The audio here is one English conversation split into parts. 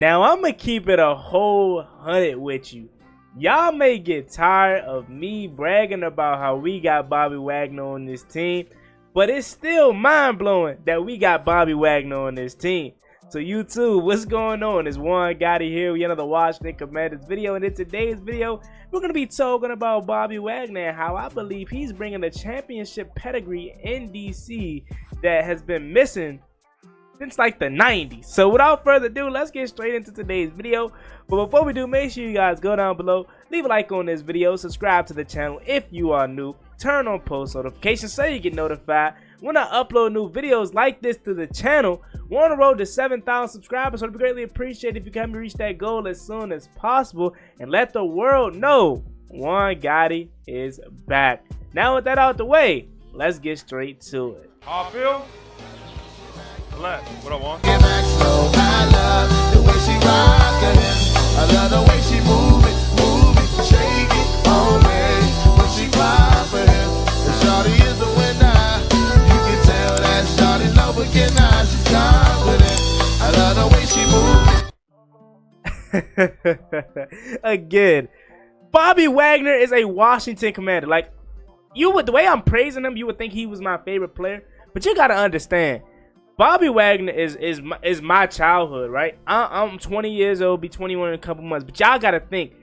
Now, I'm going to keep it a whole 100 with you. Y'all may get tired of me bragging about how we got Bobby Wagner on this team, but it's still mind-blowing that we got Bobby Wagner on this team. So YouTube, what's going on? It's Juan Gotti here. We another Washington Commanders video, and in today's video, we're going to be talking about Bobby Wagner and how I believe he's bringing the championship pedigree in DC that has been missing since like the 90s. So without further ado, let's get straight into today's video. But before we do, make sure you guys go down below, leave a like on this video, subscribe to the channel if you are new, turn on post notifications so you get notified when I upload new videos like this to the channel. We're on the road to 7,000 subscribers, so it'd be greatly appreciated if you can reach that goal as soon as possible and let the world know Juan Gotti is back. Now with that out the way, let's get straight to it. How I feel? Relax. What I want? Get back slow. I love the way she rock it. I love the way she move it, shake it on me. When she cry for him, and shawty is the winner. You can tell that shawty's no beginner. She's confident. I love the way she move it. Again, Bobby Wagner is a Washington Commander. Like, you would, the way I'm praising him, you would think he was my favorite player, but you gotta understand, Bobby Wagner is my childhood, right? I'm 20 years old, be 21 in a couple months, but y'all gotta think,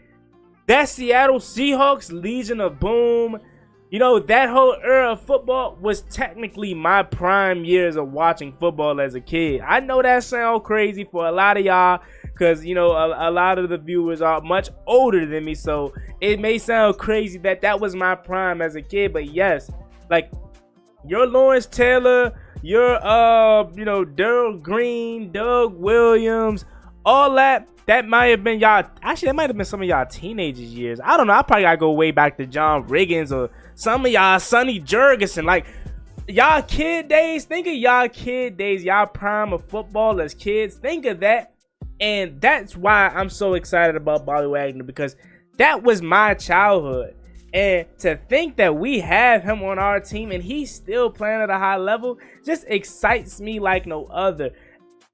that Seattle Seahawks Legion of Boom, you know, that whole era of football was technically my prime years of watching football as a kid. I know that sounds crazy for a lot of y'all, because, you know, a lot of the viewers are much older than me, so it may sound crazy that that was my prime as a kid, but yes, like, your Lawrence Taylor, your you know, Daryl Green, Doug Williams, all that might have been y'all, actually that might have been some of y'all teenagers years. I don't know, I probably gotta go way back to John Riggins or some of y'all Sonny Jurgensen. Like, y'all kid days, think of y'all kid days, y'all prime of football as kids, think of that. And that's why I'm so excited about Bobby Wagner, because that was my childhood. And to think that we have him on our team and he's still playing at a high level just excites me like no other.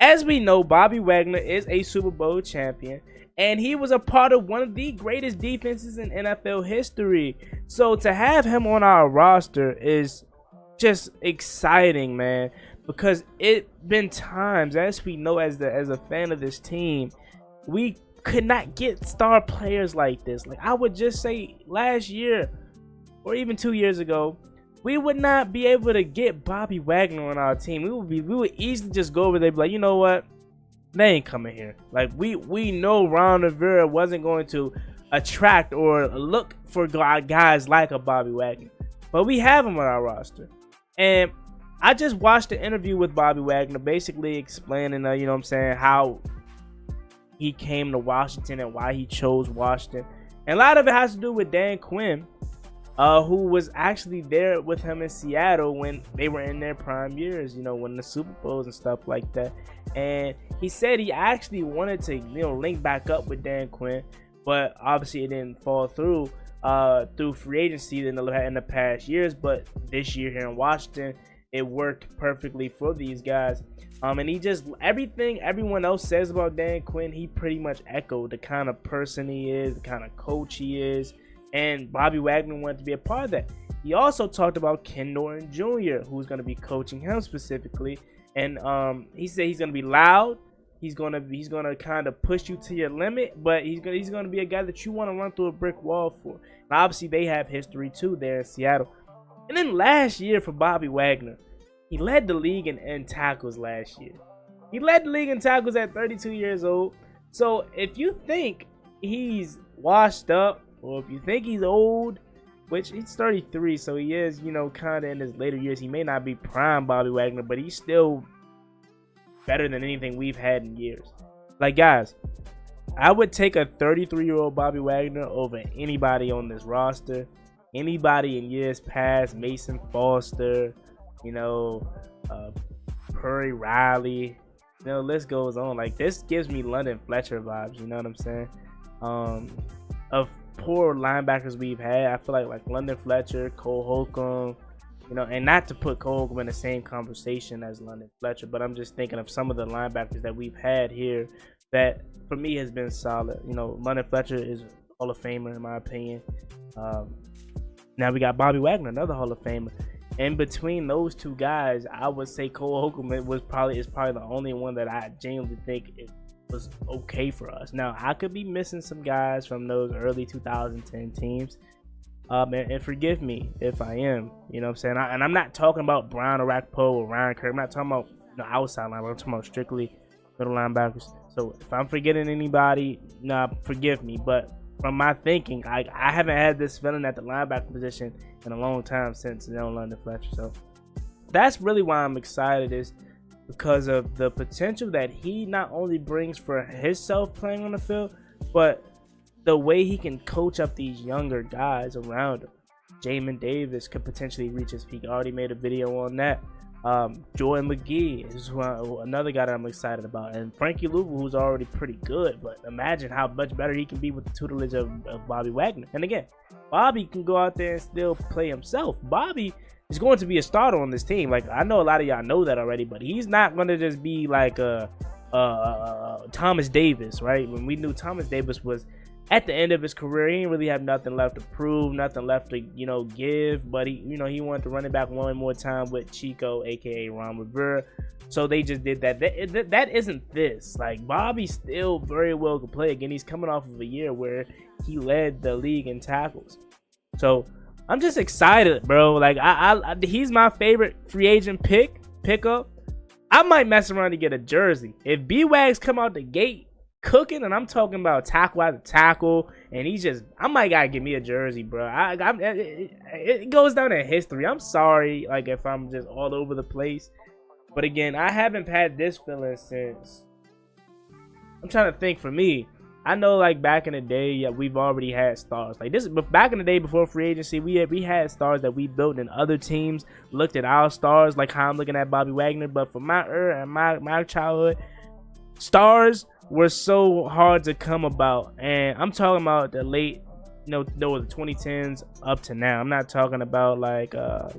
As we know, Bobby Wagner is a Super Bowl champion, and he was a part of one of the greatest defenses in NFL history. So to have him on our roster is just exciting, man, because it been times, as we know, as a fan of this team, we could not get star players like this. Like, I would just say last year or even 2 years ago, we would not be able to get Bobby Wagner on our team. We would easily just go over there and be like, you know what, they ain't coming here. Like, we know Ron Rivera wasn't going to attract or look for guys like a Bobby Wagner, but we have him on our roster. And I just watched the interview with Bobby Wagner, basically explaining, you know what I'm saying, how he came to Washington and why he chose Washington. And a lot of it has to do with Dan Quinn, who was actually there with him in Seattle when they were in their prime years, you know, winning the Super Bowls and stuff like that. And he said he actually wanted to, you know, link back up with Dan Quinn, but obviously it didn't fall through free agency in the past years. But this year here in Washington, it worked perfectly for these guys. And he just, everything everyone else says about Dan Quinn, he pretty much echoed the kind of person he is, the kind of coach he is. And Bobby Wagner wanted to be a part of that. He also talked about Ken Norton Jr., who's going to be coaching him specifically. And he said he's going to be loud. He's going to kind of push you to your limit, but he's going to be a guy that you want to run through a brick wall for. And obviously, they have history too there in Seattle. And then last year for Bobby Wagner, he led the league in tackles last year. He led the league in tackles at 32 years old. So if you think he's washed up, or if you think he's old, which he's 33, so he is, you know, kind of in his later years. He may not be prime Bobby Wagner, but he's still better than anything we've had in years. Like, guys, I would take a 33-year-old Bobby Wagner over anybody on this roster. Anybody in years past, Mason Foster, you know, Perry Riley, you know, list goes on. Like, this gives me London Fletcher vibes, you know what I'm saying? Of poor linebackers we've had, I feel like London Fletcher, Cole Holcomb, you know, and not to put Cole Holcomb in the same conversation as London Fletcher, but I'm just thinking of some of the linebackers that we've had here that for me has been solid. You know, London Fletcher is a Hall of Famer in my opinion. Now we got Bobby Wagner, another Hall of Famer. In between those two guys, I would say Cole Holcomb is probably the only one that I genuinely think it was okay for us. Now I could be missing some guys from those early 2010 teams, and forgive me if I am. You know what I'm saying? And I'm not talking about Brown or Rakpo or Ryan Kirk. I'm not talking about outside linebackers. I'm talking about strictly middle linebackers. So if I'm forgetting anybody, forgive me. But from my thinking, I haven't had this feeling at the linebacker position in a long time since London Fletcher. So that's really why I'm excited, is because of the potential that he not only brings for himself playing on the field, but the way he can coach up these younger guys around him. Jamin Davis could potentially reach his peak. I already made a video on that. Jordan McGee is another guy that I'm excited about, and Frankie Louvu, who's already pretty good, but imagine how much better he can be with the tutelage of Bobby Wagner. And again, Bobby can go out there and still play himself. Bobby is going to be a starter on this team. Like, I know a lot of y'all know that already, but he's not going to just be like Thomas Davis, right? When we knew Thomas Davis was at the end of his career, he didn't really have nothing left to prove, nothing left to, give. But he wanted to run it back one more time with Chico, aka Ron Rivera. So they just did that. That isn't this. Like, Bobby still very well could play again. He's coming off of a year where he led the league in tackles. So I'm just excited, bro. Like, he's my favorite free agent pickup. I might mess around to get a jersey if B-Wags come out the gate cooking, and I'm talking about tackle after tackle, and I might gotta give me a jersey, bro. It goes down in history. I'm sorry, like, if I'm just all over the place, but again, I haven't had this feeling since, I'm trying to think. For me, I know, like, back in the day, yeah, we've already had stars like this, but back in the day before free agency, we had stars that we built, and other teams looked at our stars like how I'm looking at Bobby Wagner. But for my era and my childhood, stars were so hard to come about, and I'm talking about the late, the 2010s up to now. I'm not talking about like the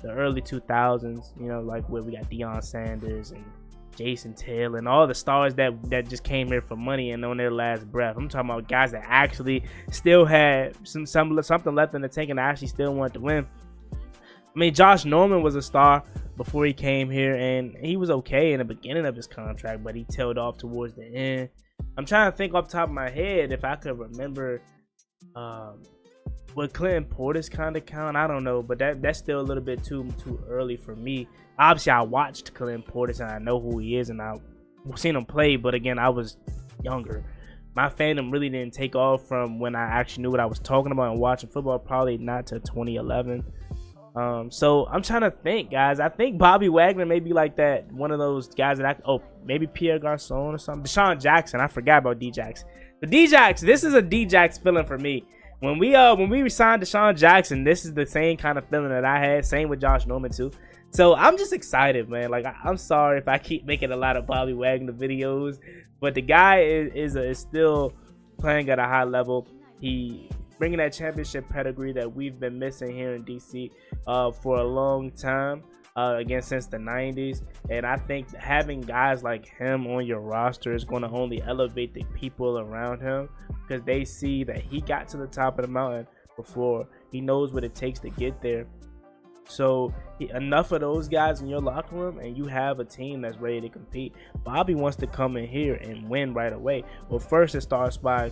early 2000s, like where we got Deion Sanders and Jason Taylor and all the stars that just came here for money and on their last breath. I'm talking about guys that actually still had something left in the tank and actually still wanted to win. I mean, Josh Norman was a star before he came here, and he was okay in the beginning of his contract, but he tailed off towards the end. I'm trying to think off the top of my head if I could remember would Clinton Portis kind of count? I don't know, but that's still a little bit too early for me. Obviously, I watched Clinton Portis, and I know who he is, and I've seen him play, but again, I was younger. My fandom really didn't take off from when I actually knew what I was talking about and watching football, probably not to 2011. So I'm trying to think, guys. I think Bobby Wagner may be like that, one of those guys that maybe Pierre Garcon or something. Deshaun Jackson. I forgot about D-Jax. The D-Jax, this is a D-Jax feeling for me. When we signed Deshaun Jackson, this is the same kind of feeling that I had. Same with Josh Norman too. So I'm just excited, man. Like, I'm sorry if I keep making a lot of Bobby Wagner videos, but the guy is still playing at a high level. He bringing that championship pedigree that we've been missing here in DC for a long time, again, since the 90s. And I think having guys like him on your roster is going to only elevate the people around him, because they see that he got to the top of the mountain before. He knows what it takes to get there. So enough of those guys in your locker room, and you have a team that's ready to compete. Bobby wants to come in here and win right away. Well, first it starts by,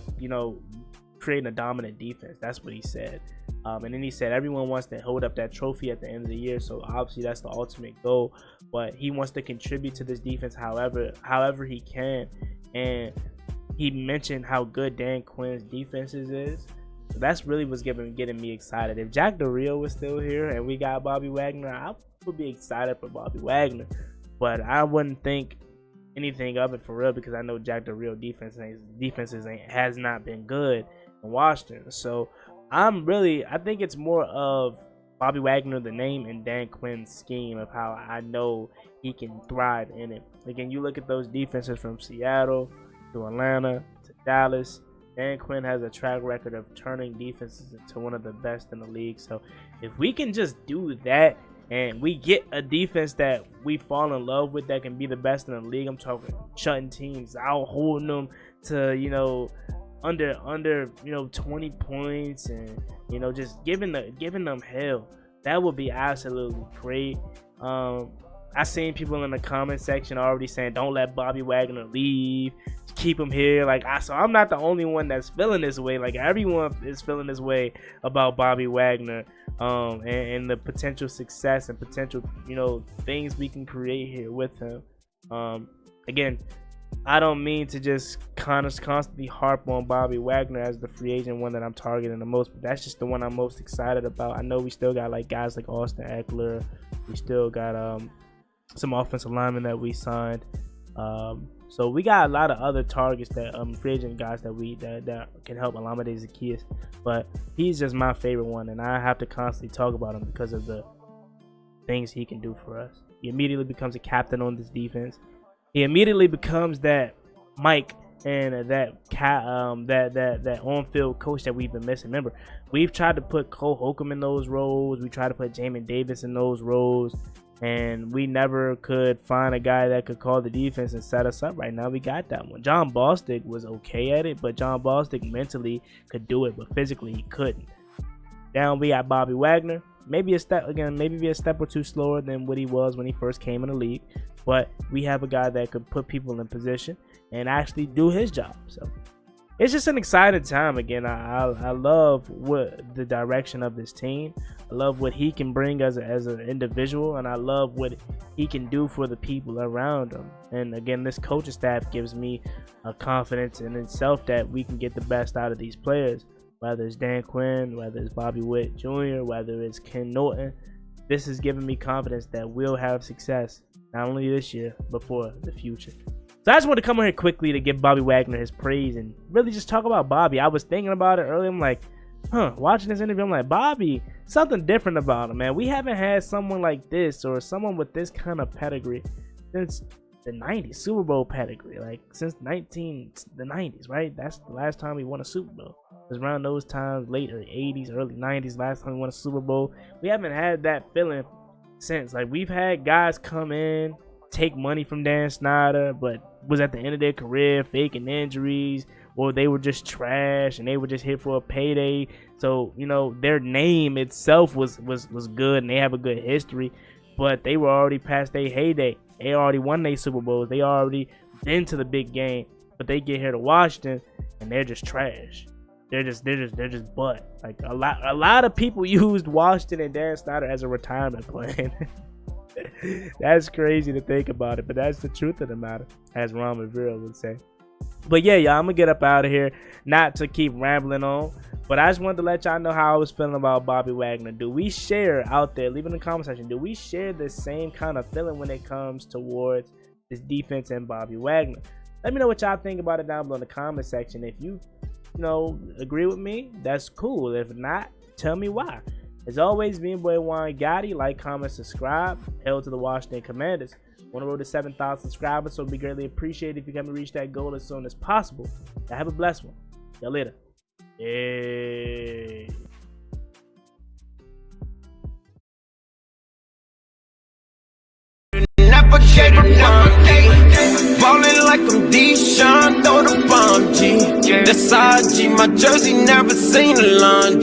creating a dominant defense. That's what he said. And then he said everyone wants to hold up that trophy at the end of the year. So obviously that's the ultimate goal. But he wants to contribute to this defense however he can. And he mentioned how good Dan Quinn's defenses is. So that's really what's getting me excited. If Jack Del Rio was still here and we got Bobby Wagner, I would be excited for Bobby Wagner. But I wouldn't think anything of it for real, because I know Jack Del Rio defenses has not been good in Washington. So I think it's more of Bobby Wagner, the name, and Dan Quinn's scheme of how I know he can thrive in it. Again, you look at those defenses from Seattle to Atlanta to Dallas. Dan Quinn has a track record of turning defenses into one of the best in the league. So if we can just do that and we get a defense that we fall in love with that can be the best in the league. I'm talking shutting teams out, holding them to, you know, under you know, 20 points, and, you know, just giving them hell. That would be absolutely great. I seen people in the comment section already saying, don't let Bobby Wagner leave, keep him here. Like, so I'm not the only one that's feeling this way. Like, everyone is feeling this way about Bobby Wagner, and the potential success and potential, you know, things we can create here with him. Again, I don't mean to just constantly harp on Bobby Wagner as the free agent one that I'm targeting the most, but that's just the one I'm most excited about. I know we still got like guys like Austin Eckler. We still got some offensive linemen that we signed. So we got a lot of other targets that free agent guys that can help Olamide Zaccheaus, but he's just my favorite one, and I have to constantly talk about him because of the things he can do for us. He immediately becomes a captain on this defense. He immediately becomes that Mike and that on-field coach that we've been missing. Remember, we've tried to put Cole Holcomb in those roles. We tried to put Jamin Davis in those roles, and we never could find a guy that could call the defense and set us up. Right now, we got that one. John Bostic was okay at it, but John Bostic mentally could do it, but physically he couldn't. Down we got Bobby Wagner. Maybe a step or two slower than what he was when he first came in the league, but we have a guy that could put people in position and actually do his job. So it's just an exciting time. Again, I love what the direction of this team. I love what he can bring as an individual, and I love what he can do for the people around him. And again, this coaching staff gives me a confidence in itself that we can get the best out of these players. Whether it's Dan Quinn, whether it's Bobby Witt Jr., whether it's Ken Norton, this has given me confidence that we'll have success not only this year, but for the future. So I just want to come on here quickly to give Bobby Wagner his praise and really just talk about Bobby. I was thinking about it earlier. I'm like, watching this interview, I'm like, Bobby, something different about him, man. We haven't had someone like this or someone with this kind of pedigree since the 90s, Super Bowl pedigree, like since the 90s, right? That's the last time we won a Super Bowl. It was around those times, late 80s, early 90s, last time we won a Super Bowl. We haven't had that feeling since. Like, we've had guys come in, take money from Dan Snyder, but was at the end of their career faking injuries, or they were just trash and they were just here for a payday. So, you know, their name itself was good and they have a good history, but they were already past their heyday. They already won their Super Bowls. They already been to the big game, but they get here to Washington and they're just trash. They're just butt. Like a lot of people used Washington and Dan Snyder as a retirement plan. That's crazy to think about it, but that's the truth of the matter, as Ron Rivera would say. But yeah, y'all, I'm gonna get up out of here, not to keep rambling on, but I just wanted to let y'all know how I was feeling about Bobby Wagner. Do we share out there? Leave it in the comment section. Do we share the same kind of feeling when it comes towards this defense and Bobby Wagner? Let me know what y'all think about it down below in the comment section. If you agree with me, that's cool. If not, tell me why. As always, me and boy Juan Gotti. Like, comment, subscribe. Hail to the Washington Commanders. On the road to 7,000 subscribers, so it'd be greatly appreciated if you can reach that goal as soon as possible. Now have a blessed one. Y'all later. Hey. Never gave up one day. Ballin' like I'm Deshaun, throw the bomb, G. That's IG, my jersey never seen a laundry.